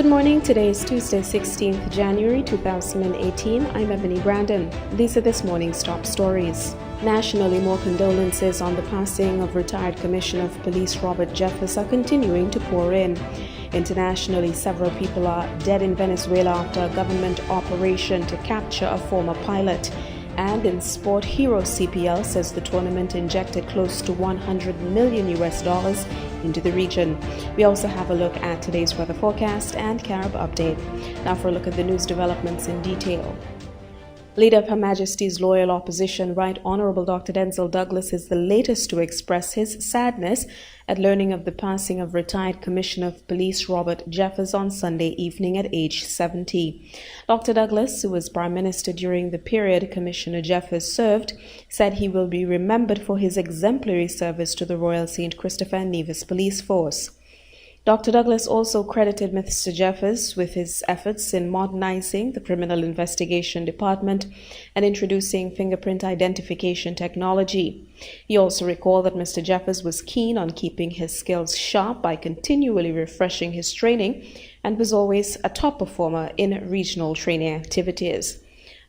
Good morning. Today is Tuesday, 16th January 2018. I'm Ebony Brandon. These are this morning's top stories. Nationally, more condolences on the passing of retired Commissioner of Police Robert Jeffers are continuing to pour in. Internationally, several people are dead in Venezuela after a government operation to capture a former pilot. And in sport, Hero CPL says the tournament injected close to $100 million into the region. We also have a look at today's weather forecast and Carib update. Now for a look at the news developments in detail. Leader of Her Majesty's Loyal Opposition, Right Honourable Dr. Denzil Douglas, is the latest to express his sadness at learning of the passing of retired Commissioner of Police Robert Jeffers on Sunday evening at age 70. Dr. Douglas, who was Prime Minister during the period Commissioner Jeffers served, said he will be remembered for his exemplary service to the Royal St. Christopher and Nevis Police Force. Dr. Douglas also credited Mr. Jeffers with his efforts in modernizing the Criminal Investigation Department and introducing fingerprint identification technology. He also recalled that Mr. Jeffers was keen on keeping his skills sharp by continually refreshing his training and was always a top performer in regional training activities.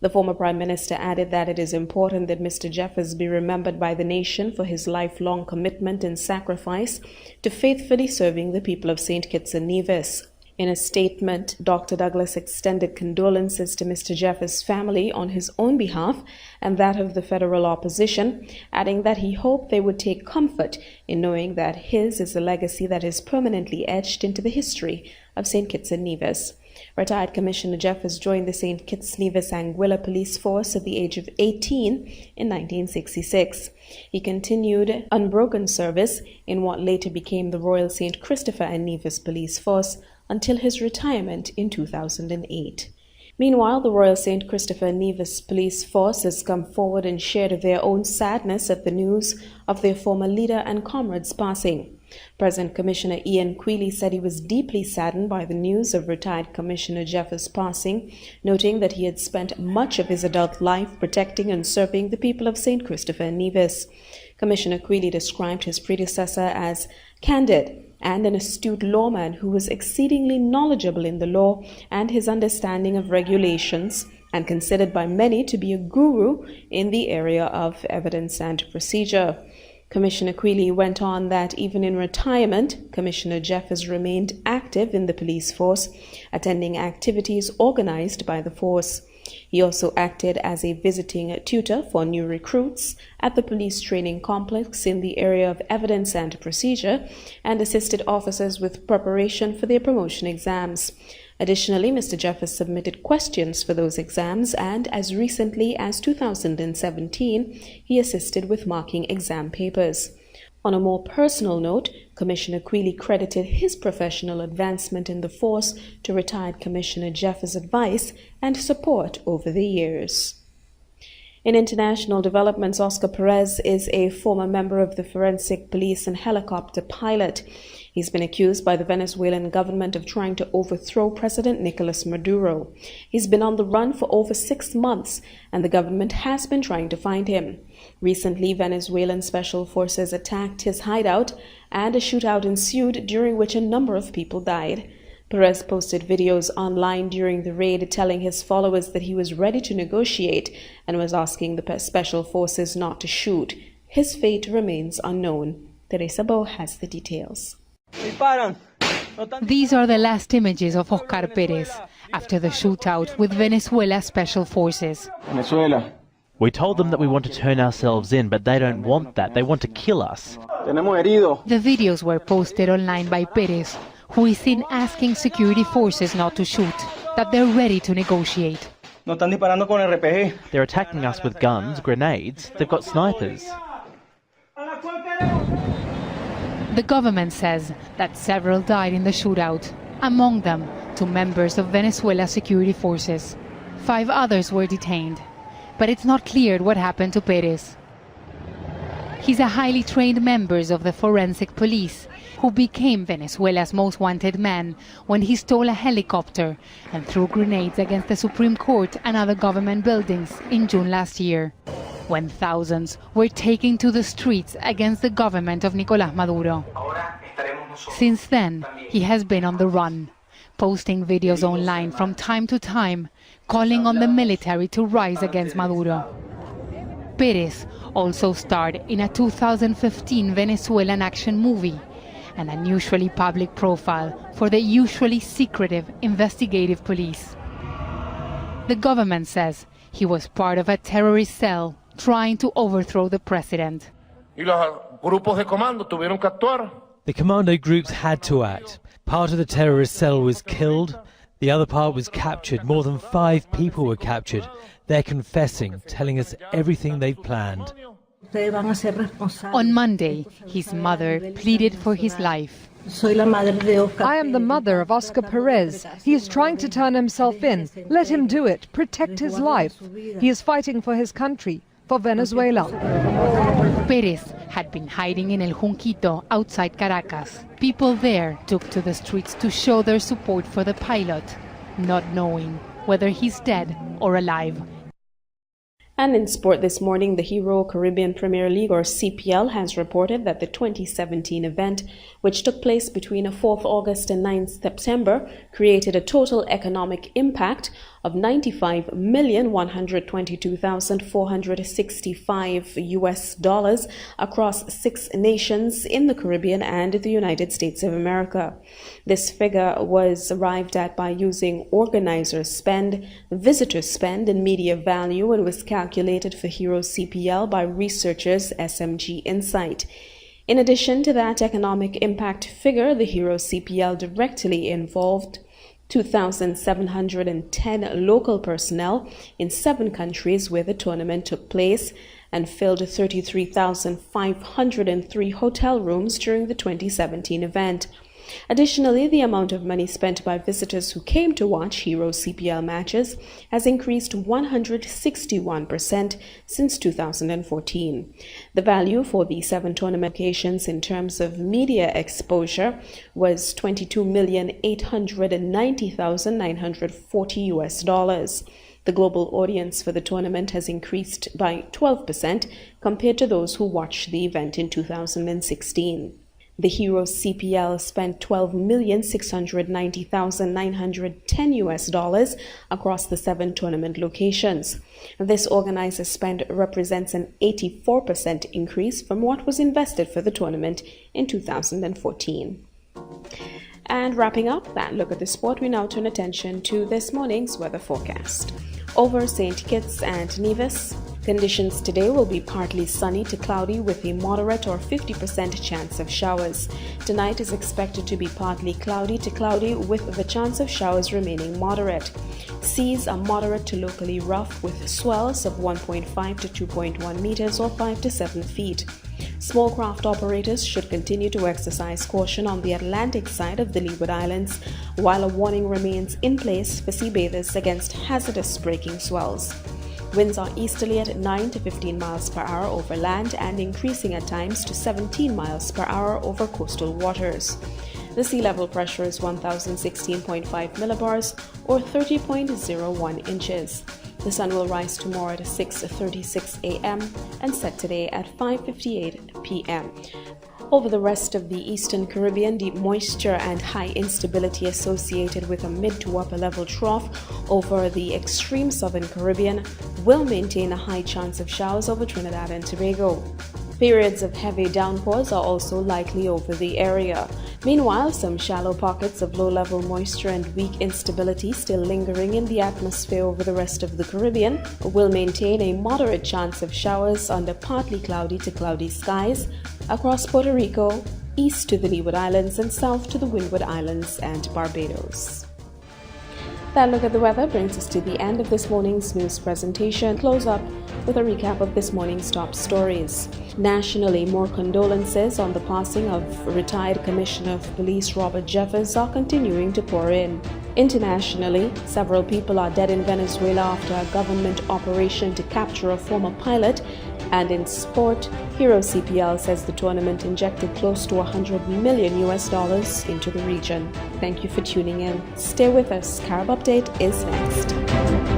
The former Prime Minister added that it is important that Mr. Jeffers be remembered by the nation for his lifelong commitment and sacrifice to faithfully serving the people of St. Kitts and Nevis. In a statement, Dr. Douglas extended condolences to Mr. Jeffers' family on his own behalf and that of the federal opposition, adding that he hoped they would take comfort in knowing that his is a legacy that is permanently etched into the history of St. Kitts and Nevis. Retired Commissioner Jeffers joined the St. Kitts Nevis Anguilla Police Force at the age of 18 in 1966. He continued unbroken service in what later became the Royal St. Christopher and Nevis Police Force until his retirement in 2008. Meanwhile, the Royal St. Christopher and Nevis Police Force has come forward and shared their own sadness at the news of their former leader and comrade's passing. Present Commissioner Ian Quealy said he was deeply saddened by the news of retired Commissioner Jeffers' passing, noting that he had spent much of his adult life protecting and serving the people of St. Christopher and Nevis. Commissioner Quealy described his predecessor as candid and an astute lawman who was exceedingly knowledgeable in the law and his understanding of regulations, and considered by many to be a guru in the area of evidence and procedure. Commissioner Quealy went on that even in retirement, Commissioner Jeffers remained active in the police force, attending activities organized by the force. He also acted as a visiting tutor for new recruits at the police training complex in the area of evidence and procedure and assisted officers with preparation for their promotion exams. Additionally, Mr. Jeffers submitted questions for those exams and as recently as 2017, he assisted with marking exam papers. On a more personal note, Commissioner Quealy credited his professional advancement in the force to retired Commissioner Jeffers' advice and support over the years. In international developments, Oscar Perez is a former member of the forensic police and helicopter pilot. He's been accused by the Venezuelan government of trying to overthrow President Nicolas Maduro. He's been on the run for over 6 months, and the government has been trying to find him. Recently, Venezuelan special forces attacked his hideout, and a shootout ensued during which a number of people died. Perez posted videos online during the raid telling his followers that he was ready to negotiate and was asking the special forces not to shoot. His fate remains unknown. Teresa Bo has the details. These are the last images of Oscar Perez after the shootout with Venezuela Special Forces. We told them that we want to turn ourselves in, but they don't want that. They want to kill us. The videos were posted online by Perez, who is seen asking security forces not to shoot, that they're ready to negotiate. They're attacking us with guns, grenades. They've got snipers. The government says that several died in the shootout, among them 2 members of Venezuela's security forces. 5 others were detained, but it's not clear what happened to Perez. He's a highly trained member of the forensic police who became Venezuela's most wanted man when he stole a helicopter and threw grenades against the Supreme Court and other government buildings in June last year, when thousands were taking to the streets against the government of Nicolás Maduro. Since then, he has been on the run. posting videos online from time to time, calling on the military to rise against Maduro. Perez also starred in a 2015 Venezuelan action movie, an unusually public profile for the usually secretive investigative police. The government says he was part of a terrorist cell trying to overthrow the president. The commando groups had to act. Part of the terrorist cell was killed, the other part was captured. More than 5 people were captured. They're confessing, telling us everything they've planned. On Monday, his mother pleaded for his life. I am the mother of Oscar Perez. He is trying to turn himself in. Let him do it. Protect his life. He is fighting for his country, for Venezuela. Perez had been hiding in El Junquito outside Caracas. People there took to the streets to show their support for the pilot, not knowing whether he's dead or alive. And in sport this morning, the Hero Caribbean Premier League, or CPL, has reported that the 2017 event, which took place between 4th August and 9th September, created a total economic impact of $95,122,465 across 6 nations in the Caribbean and the United States of America. This figure was arrived at by using organizer spend, visitor spend, and media value, and was calculated for Hero CPL by researchers SMG Insight. In addition to that economic impact figure, the Hero CPL directly involved 2,710 local personnel in 7 countries where the tournament took place and filled 33,503 hotel rooms during the 2017 event. Additionally, the amount of money spent by visitors who came to watch Hero CPL matches has increased 161% since 2014. The value for the 7 tournament locations in terms of media exposure was $22,890,940. The global audience for the tournament has increased by 12% compared to those who watched the event in 2016. The Hero CPL spent $12,690,910 across the 7 tournament locations. This organizer spend represents an 84% increase from what was invested for the tournament in 2014. And wrapping up that look at the sport, we now turn attention to this morning's weather forecast. Over St. Kitts and Nevis, conditions today will be partly sunny to cloudy with a moderate or 50% chance of showers. Tonight is expected to be partly cloudy to cloudy with the chance of showers remaining moderate. Seas are moderate to locally rough with swells of 1.5 to 2.1 meters or 5 to 7 feet. Small craft operators should continue to exercise caution on the Atlantic side of the Leeward Islands, while a warning remains in place for sea bathers against hazardous breaking swells. Winds are easterly at 9 to 15 miles per hour over land and increasing at times to 17 miles per hour over coastal waters. The sea level pressure is 1,016.5 millibars or 30.01 inches. The sun will rise tomorrow at 6:36 a.m. and set today at 5:58 p.m. Over the rest of the Eastern Caribbean, deep moisture and high instability associated with a mid to upper level trough over the extreme Southern Caribbean will maintain a high chance of showers over Trinidad and Tobago. Periods of heavy downpours are also likely over the area. Meanwhile, some shallow pockets of low-level moisture and weak instability still lingering in the atmosphere over the rest of the Caribbean will maintain a moderate chance of showers under partly cloudy to cloudy skies across Puerto Rico, east to the Leeward Islands and south to the Windward Islands and Barbados. That look at the weather brings us to the end of this morning's news presentation. Close up with a recap of this morning's top stories. Nationally, more condolences on the passing of retired Commissioner of Police Robert Jeffers are continuing to pour in. Internationally, several people are dead in Venezuela after a government operation to capture a former pilot. And in sport, Hero CPL says the tournament injected close to $100 million into the region. Thank you for tuning in. Stay with us. Carib Update is next.